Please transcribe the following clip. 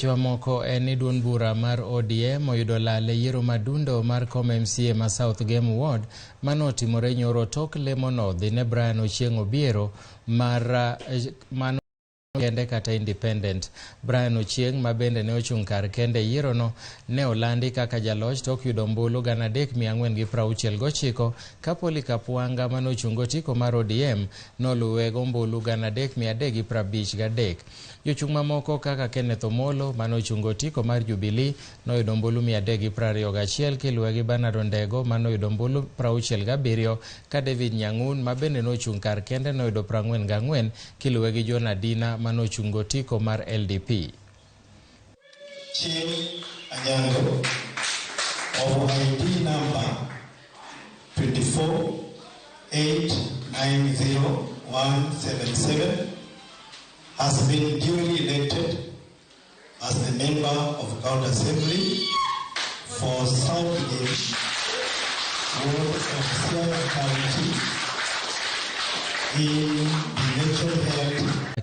Moko en duond bura mar ODM oyudo lal e yiero madundo mar kom MCA South Gem Ward manotimore nyoro tok lemono dhine Brian Ochieng Obiero mar mano kende kata independent. Brian Ochieng ma bende ne ochung' kar kende yiero no ne olandi kaka jaloch tok yudo ombulu 3,469 ka Polycarp Wanga mano ochung' otiko mar ODM noluwe gombulu 3,353. Jochung' mamoko kaka Kenneth Omolo mano ochung' otiko mar Jubilee noyudo ombulu 321 kiluwe gi Bernard Ondego mano oyudo ombulu 67 ka David Nyangun ma bende no ochung' kar kende noyudo 44 kiluwe gi John Adina mano ochung' otiko mar LDP. Chief Anyango of ID number 24890-177 has been duly elected as the member of County Assembly for South Gem Ward of Siaya County in the election held